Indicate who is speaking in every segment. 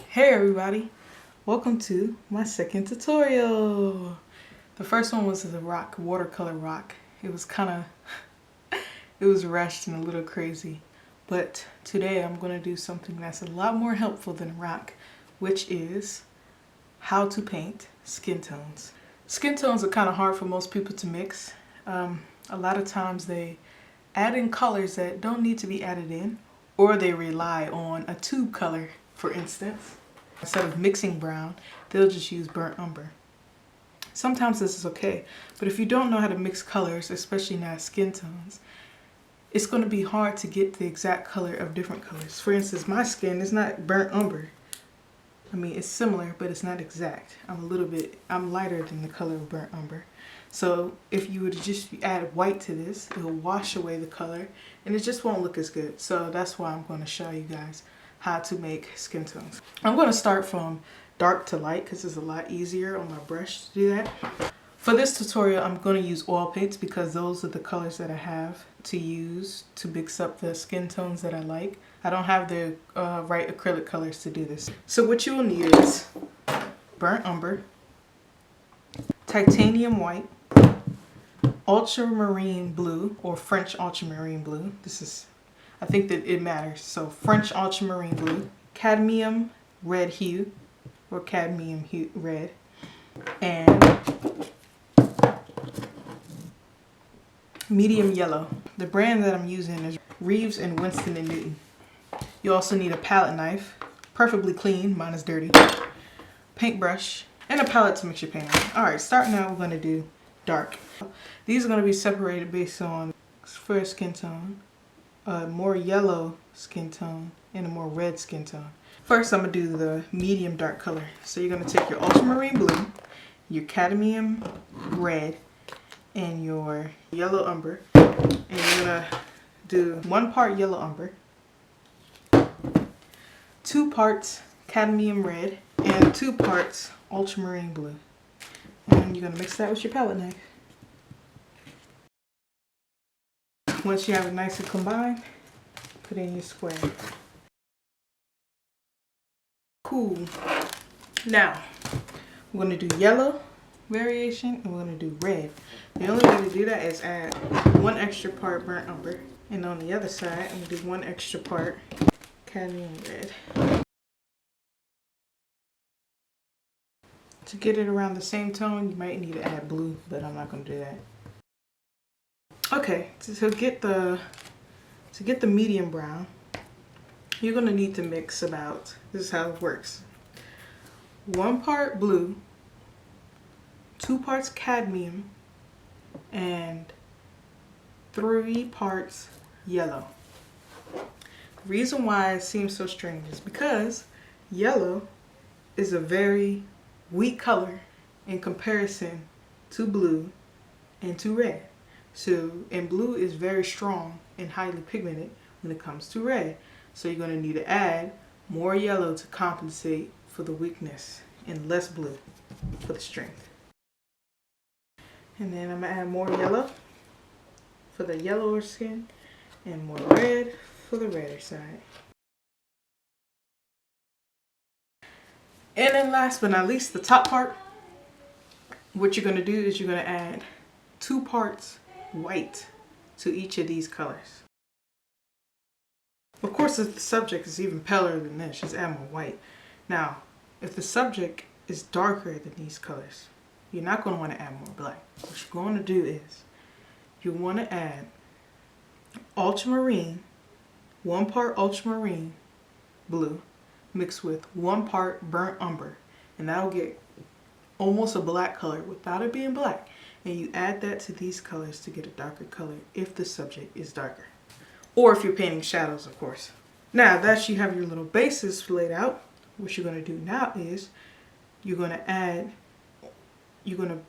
Speaker 1: Hey everybody, welcome to my second tutorial. The first one was the rock, watercolor rock. It was it was rushed and a little crazy. But today I'm going to do something that's a lot more helpful than rock, which is how to paint skin tones. Skin tones are kind of hard for most people to mix. A lot of times they add in colors that don't need to be added in, or they rely on a tube color, for instance. Instead of mixing brown, they'll just use burnt umber. Sometimes this is okay, but if you don't know how to mix colors, especially not skin tones, it's going to be hard to get the exact color of different colors. For instance, my skin is not burnt umber. I mean, it's similar, but it's not exact. I'm lighter than the color of burnt umber. So if you would just add white to this, it'll wash away the color and it just won't look as good. So that's why I'm going to show you guys how to make skin tones. I'm going to start from dark to light because it's a lot easier on my brush to do that. For this tutorial, I'm going to use oil paints because those are the colors that I have to use to mix up the skin tones that I like. I don't have the right acrylic colors to do this. So what you will need is burnt umber, titanium white, ultramarine blue or French ultramarine blue. I think that it matters. So French ultramarine blue, cadmium red hue or cadmium hue red, and medium yellow. The brand that I'm using is Reeves and Winston & Newton. You also need a palette knife, preferably clean, mine is dirty, paintbrush, and a palette to mix your paint on. Alright, starting out we're going to do dark. These are going to be separated based on first skin tone, a more yellow skin tone, and a more red skin tone. First I'm going to do the medium dark color. So you're going to take your ultramarine blue, your cadmium red, and your yellow umber, and you're going to do 1 part yellow umber, 2 parts cadmium red, and 2 parts ultramarine blue. And you're going to mix that with your palette knife. Once you have it nice and combined, put in your square. Cool. Now, we're going to do yellow variation and we're going to do red. The only way to do that is add 1 extra part burnt umber. And on the other side, I'm going to do 1 extra part cadmium red. To get it around the same tone, you might need to add blue, but I'm not going to do that. Okay, to get the medium brown, you're going to need to mix about, this is how it works, 1 part blue, 2 parts cadmium, and 3 parts yellow. The reason why it seems so strange is because yellow is a very weak color in comparison to blue and to red. And blue is very strong and highly pigmented when it comes to red. So you're going to need to add more yellow to compensate for the weakness and less blue for the strength. And then I'm going to add more yellow for the yellower skin and more red for the redder side. And then last but not least, the top part, what you're going to do is you're going to add 2 parts white to each of these colors. Of course, if the subject is even paler than this, just add more white. Now, if the subject is darker than these colors, you're not going to want to add more black. What you're going to do is you want to add ultramarine, 1 part ultramarine blue mixed with 1 part burnt umber, and that'll get almost a black color without it being black. And you add that to these colors to get a darker color if the subject is darker. Or if you're painting shadows, of course. Now that you have your little bases laid out, what you're going to do now is you're going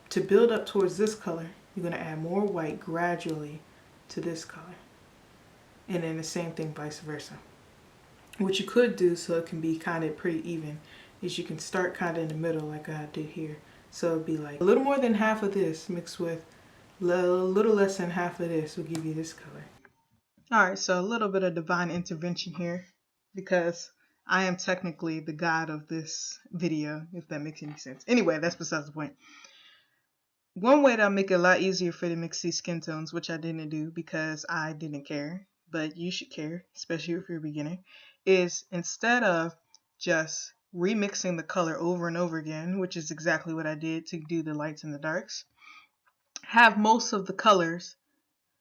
Speaker 1: to build up towards this color, you're going to add more white gradually to this color. And then the same thing vice versa. What you could do so it can be kind of pretty even is you can start kind of in the middle like I did here. So it'd be like a little more than half of this mixed with a little less than half of this will give you this color. Alright, so a little bit of divine intervention here because I am technically the god of this video, if that makes any sense. Anyway, that's besides the point. One way that'll make it a lot easier for you to mix these skin tones, which I didn't do because I didn't care, but you should care, especially if you're a beginner, is instead of just remixing the color over and over again, which is exactly what I did to do the lights and the darks, have most of the colors,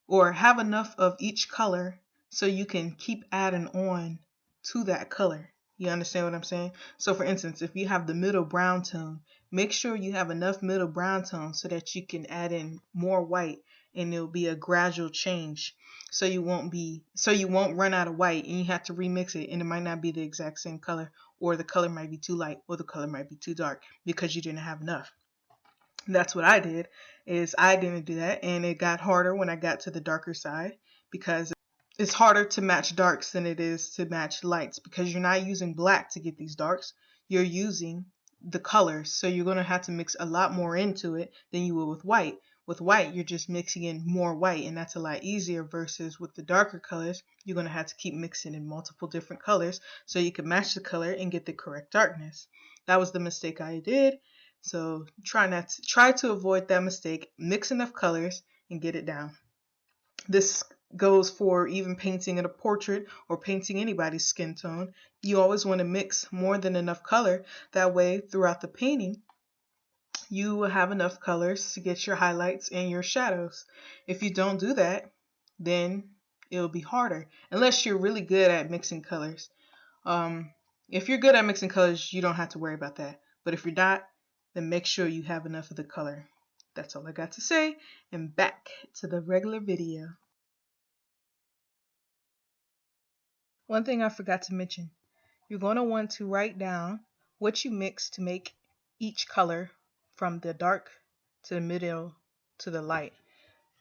Speaker 1: or have enough of each color so you can keep adding on to that color. You understand what I'm saying? So for instance, if you have the middle brown tone, make sure you have enough middle brown tone so that you can add in more white, and it'll be a gradual change. So you won't run out of white and you have to remix it, and it might not be the exact same color, or the color might be too light, or the color might be too dark because you didn't have enough. That's what I did, is I didn't do that, and it got harder when I got to the darker side, because it's harder to match darks than it is to match lights, because you're not using black to get these darks, you're using the colors. So you're going to have to mix a lot more into it than you will with white. With white, you're just mixing in more white, and that's a lot easier, versus with the darker colors, you're going to have to keep mixing in multiple different colors so you can match the color and get the correct darkness. That was the mistake I did. So try to avoid that mistake. Mix enough colors and get it down. This goes for even painting in a portrait or painting anybody's skin tone. You always want to mix more than enough color. That way, throughout the painting, you will have enough colors to get your highlights and your shadows. If you don't do that, then it'll be harder, unless you're really good at mixing colors. If you're good at mixing colors, you don't have to worry about that. But if you're not, then make sure you have enough of the color. That's all I got to say, and back to the regular video. One thing I forgot to mention, you're going to want to write down what you mix to make each color, from the dark to the middle to the light.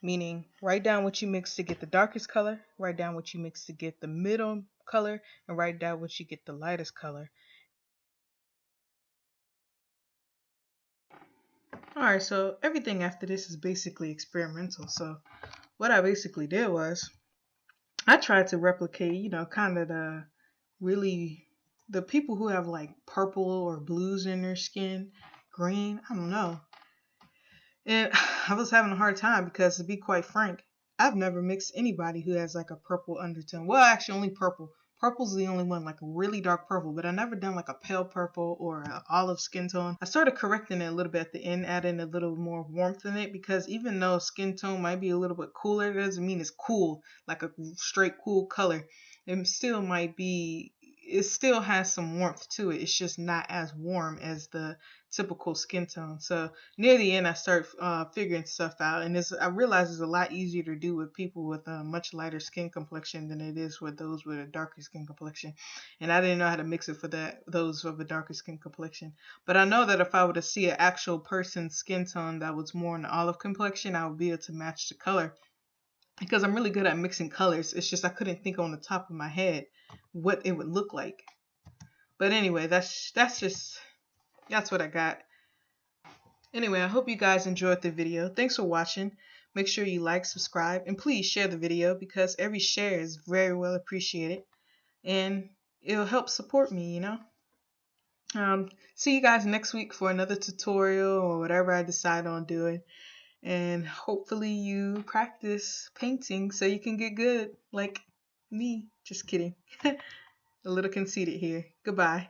Speaker 1: Meaning, write down what you mix to get the darkest color, write down what you mix to get the middle color, and write down what you get the lightest color. Alright, so everything after this is basically experimental. So what I basically did was, I tried to replicate, kind of the people who have like purple or blues in their skin, green, I don't know. And I was having a hard time because, to be quite frank, I've never mixed anybody who has like a purple undertone. Well, actually only purple. Purple's the only one, like a really dark purple, but I never done like a pale purple or an olive skin tone. I started correcting it a little bit at the end, adding a little more warmth in it, because even though skin tone might be a little bit cooler, it doesn't mean it's cool, like a straight cool color. It still has some warmth to it. It's just not as warm as the typical skin tone. So near the end, I start figuring stuff out, and I realize it's a lot easier to do with people with a much lighter skin complexion than it is with those with a darker skin complexion. And I didn't know how to mix it for those of a darker skin complexion. But I know that if I were to see an actual person's skin tone that was more an olive complexion, I would be able to match the color, because I'm really good at mixing colors. It's just I couldn't think on the top of my head what it would look like. But anyway, that's what I got. Anyway, I hope you guys enjoyed the video. Thanks for watching. Make sure you like, subscribe, and please share the video, because every share is very well appreciated, and it'll help support me, See you guys next week for another tutorial or whatever I decide on doing. And hopefully you practice painting so you can get good like me. Just kidding. A little conceited here. Goodbye.